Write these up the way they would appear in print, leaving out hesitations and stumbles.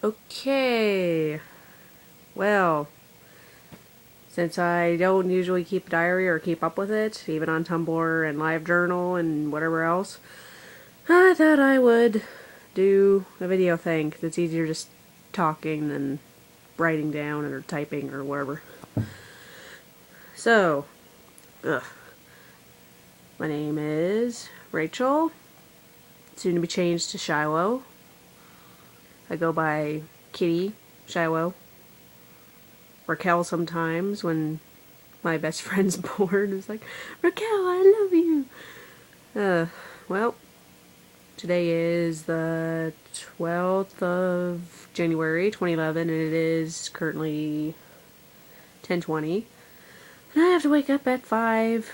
Okay, well, since I don't usually keep a diary or keep up with it, even on Tumblr and LiveJournal and whatever else, I thought I would do a video thing 'cause it's easier just talking than writing down or typing or whatever. So, my name is Rachel, soon to be changed to Shiloh. I go by Kitty, Shiloh, Raquel sometimes when my best friend's bored. It's like, Raquel, I love you. Well, today is the 12th of January, 2011, and it is currently 10:20. And I have to wake up at 5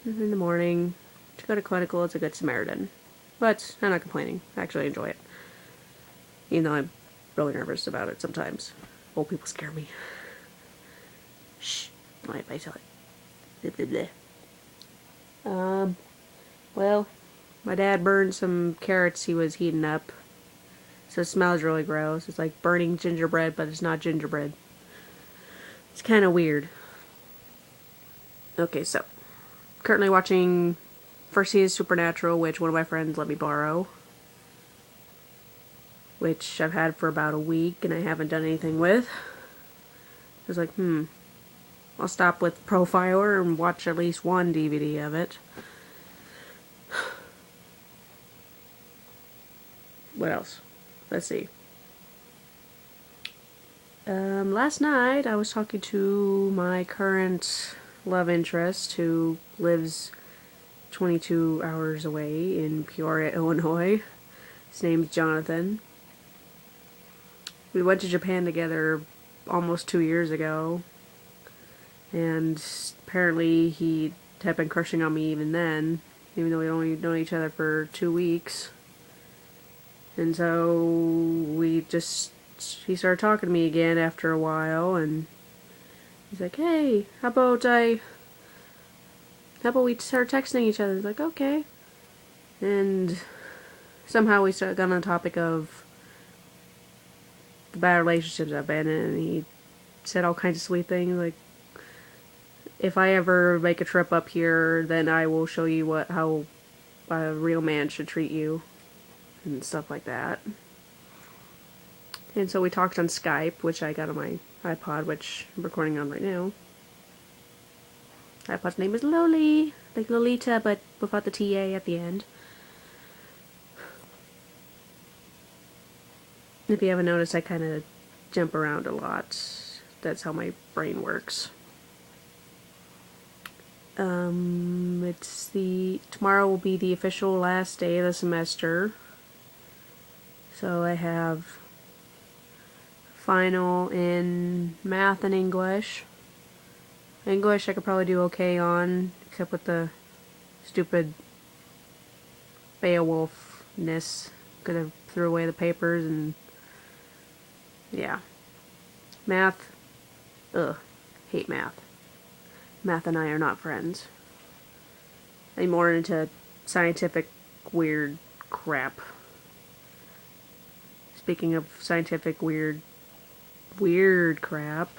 in the morning to go to clinical as a Good Samaritan. But I'm not complaining. I actually enjoy it. Even though I'm really nervous about it sometimes. Old people scare me. Shh. Why tell it? Blah, blah, blah. Well, my dad burned some carrots he was heating up. So it smells really gross. It's like burning gingerbread, but it's not gingerbread. It's kind of weird. Okay, so currently watching first season Supernatural, which one of my friends let me borrow. Which I've had for about a week and I haven't done anything with. I was like, I'll stop with Profiler and watch at least one DVD of it. What else? Let's see. Last night I was talking to my current love interest who lives 22 hours away in Peoria, Illinois. His name's Jonathan. We went to Japan together almost 2 years ago, and apparently he had been crushing on me even then, even though we only known each other for 2 weeks. And so he started talking to me again after a while, and he's like, hey, how about we start texting each other? It's like, okay. And somehow we got on the topic of the bad relationships I've been in, and he said all kinds of sweet things, like, if I ever make a trip up here, then I will show you how a real man should treat you, and stuff like that. And so we talked on Skype, which I got on my iPod, which I'm recording on right now. iPod's name is Loli, like Lolita, but without the TA at the end. If you haven't noticed, I kind of jump around a lot. That's how my brain works. Tomorrow will be the official last day of the semester. So I have final in math and English. English I could probably do okay on, except with the stupid Beowulf-ness. Could have threw away the papers and yeah. Math, hate math. Math and I are not friends. I'm more into scientific weird crap. Speaking of scientific weird crap,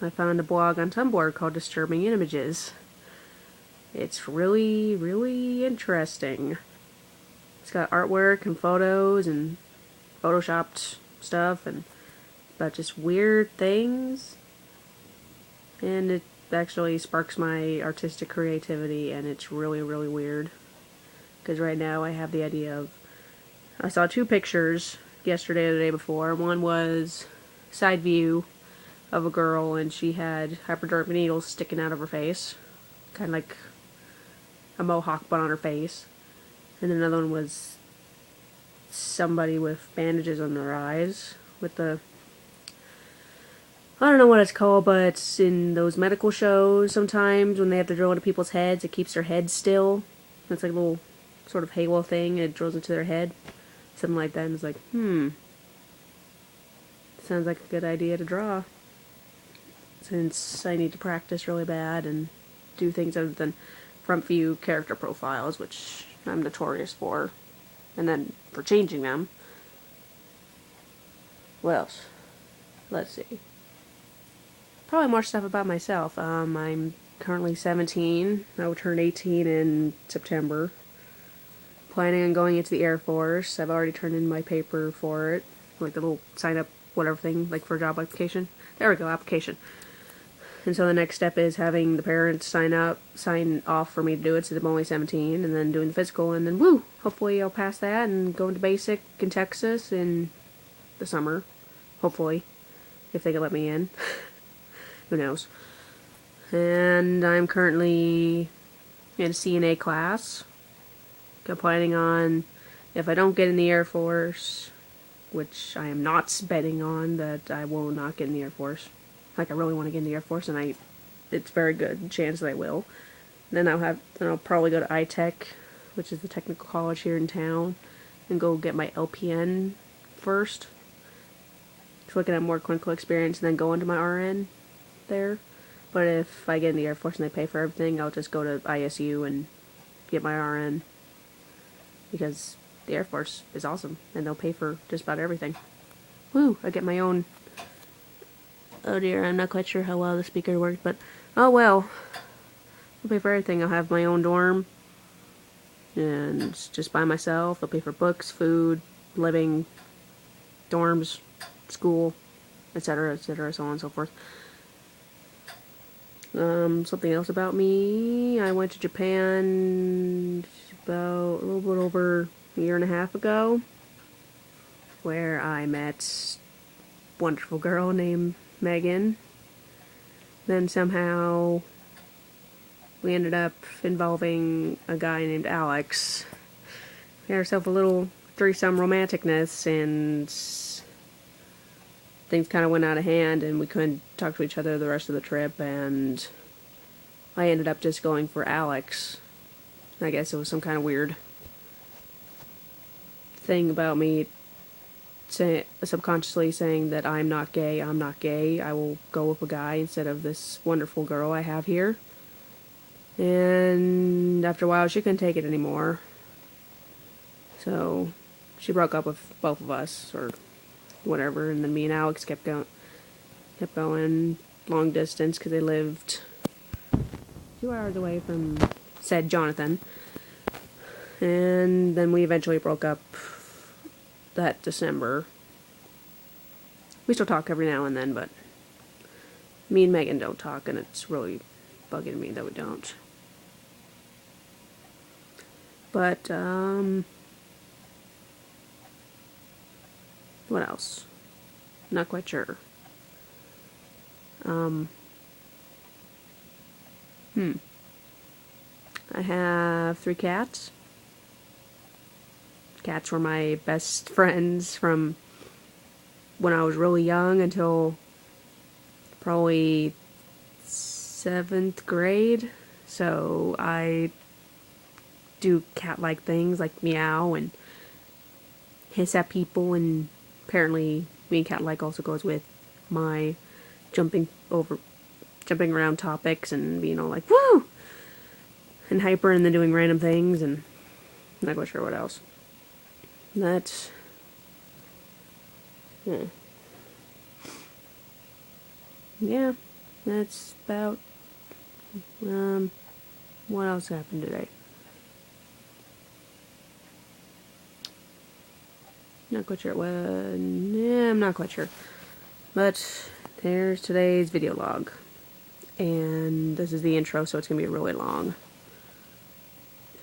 I found a blog on Tumblr called Disturbing Images. It's really, really interesting. It's got artwork and photos and photoshopped stuff and about just weird things. And it actually sparks my artistic creativity, and it's really, really weird. Because right now I have the idea of... I saw 2 pictures yesterday or the day before. One was side view of a girl, and she had hypodermic needles sticking out of her face. Kind of like a mohawk, but on her face. And another one was somebody with bandages on their eyes. With the... I don't know what it's called, but it's in those medical shows sometimes when they have to drill into people's heads. It keeps their head still. It's like a little sort of halo thing. It drills into their head. Something like that. And it's like, sounds like a good idea to draw. Since I need to practice really bad and do things other than front view character profiles, which I'm notorious for. And then for changing them. What else? Let's see. Probably more stuff about myself. I'm currently 17. I will turn 18 in September. Planning on going into the Air Force. I've already turned in my paper for it. Like the little sign up, whatever thing, like for a job application. There we go, application. And so the next step is having the parents sign off for me to do it, since I'm only 17, and then doing the physical, and then woo! Hopefully I'll pass that and go into basic in Texas in the summer. Hopefully. If they can let me in. Who knows. And I'm currently in a CNA class. I'm planning on, if I don't get in the Air Force, which I am not betting on that I will not get in the Air Force. Like, I really want to get in the Air Force, and it's a very good chance that I will. Then I'll probably go to iTech, which is the technical college here in town, and go get my LPN first. So I can have more clinical experience and then go into my RN there. But if I get in the Air Force and they pay for everything, I'll just go to ISU and get my RN. Because the Air Force is awesome, and they'll pay for just about everything. Woo! I get my own... Oh dear, I'm not quite sure how well the speaker works, but... Oh well. They'll pay for everything. I'll have my own dorm. And just by myself. They'll pay for books, food, living, dorms, school, etc., etc., so on and so forth. Something else about me. I went to Japan about a little bit over a year and a half ago, where I met a wonderful girl named Megan. Then somehow we ended up involving a guy named Alex. We had ourselves a little threesome romanticness, and things kind of went out of hand, and we couldn't talk to each other the rest of the trip, and I ended up just going for Alex. I guess it was some kind of weird thing about me subconsciously saying that I'm not gay, I will go with a guy instead of this wonderful girl I have here. And after a while, she couldn't take it anymore. So she broke up with both of us, or whatever, and then me and Alex kept going long distance, because they lived 2 hours away from said Jonathan. And then we eventually broke up that December. We still talk every now and then, but me and Megan don't talk, and it's really bugging me that we don't. But, what else? Not quite sure. I have 3 cats. Cats were my best friends from when I was really young until probably 7th grade. So I do cat-like things like meow and hiss at people, and apparently being cat-like also goes with my jumping around topics and being all like, woo! And hyper, and then doing random things, and I'm not quite sure what else. That's... Yeah, that's about... what else happened today? Not quite sure. I'm not quite sure. But there's today's video log. And this is the intro, so it's going to be really long.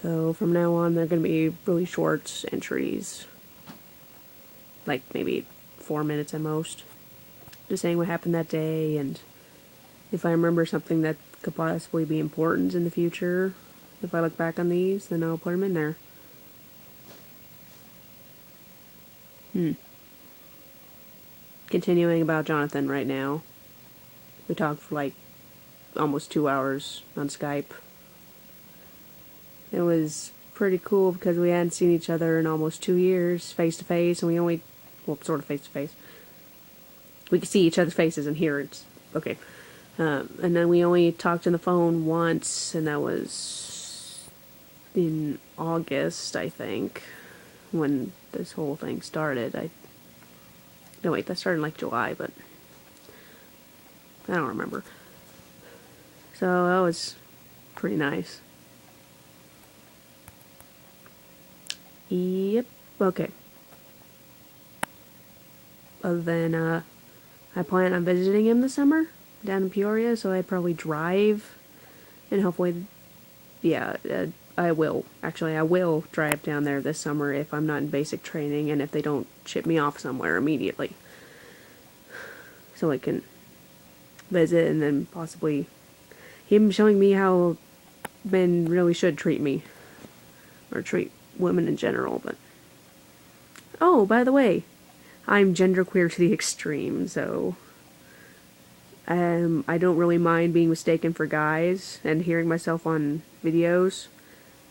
So from now on, they're going to be really short entries. Like maybe 4 minutes at most. Just saying what happened that day, and if I remember something that could possibly be important in the future, if I look back on these, then I'll put them in there. Continuing about Jonathan right now. We talked for like almost 2 hours on Skype. It was pretty cool because we hadn't seen each other in almost 2 years, face to face, and we only, well, sort of face to face. We could see each other's faces and hear it. Okay. And then we only talked on the phone once, and that was in August, I think, when this whole thing started. No, wait, that started in like July, but I don't remember. So that was pretty nice. Yep. Okay. Other than, I plan on visiting him this summer down in Peoria, so I'd probably drive and hopefully, yeah, I will. Actually, I will drive down there this summer if I'm not in basic training and if they don't ship me off somewhere immediately. So I can visit and then possibly him showing me how men really should treat me or treat women in general. But oh, by the way, I'm genderqueer to the extreme, so I don't really mind being mistaken for guys and hearing myself on videos.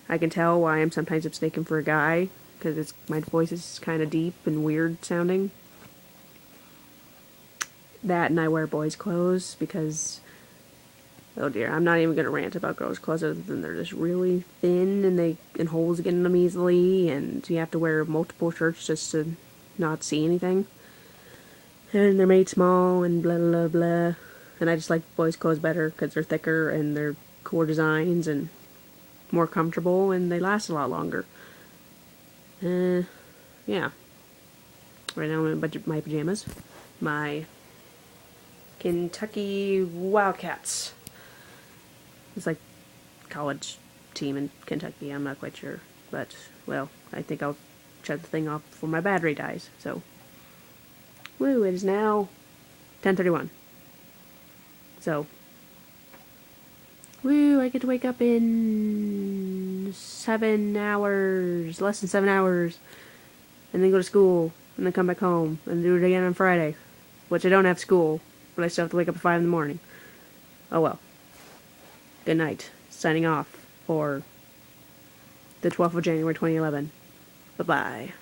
I can tell why I'm sometimes mistaken for a guy because my voice is kind of deep and weird sounding. That and I wear boys' clothes because, oh dear, I'm not even gonna rant about girls' clothes other than they're just really thin and holes get in them easily, and you have to wear multiple shirts just to not see anything. And they're made small and blah blah blah. And I just like boys' clothes better because they're thicker and they're cooler designs and more comfortable and they last a lot longer. Yeah. Right now I'm in my pajamas. My Kentucky Wildcats. It's like college team in Kentucky. I'm not quite sure, but well, I think I'll shut the thing off before my battery dies. So, woo! It is now 10:31. So, woo! I get to wake up in 7 hours, less than 7 hours, and then go to school, and then come back home and do it again on Friday, which I don't have school, but I still have to wake up at 5 in the morning. Oh well. Good night. Signing off for the 12th of January 2011. Bye-bye.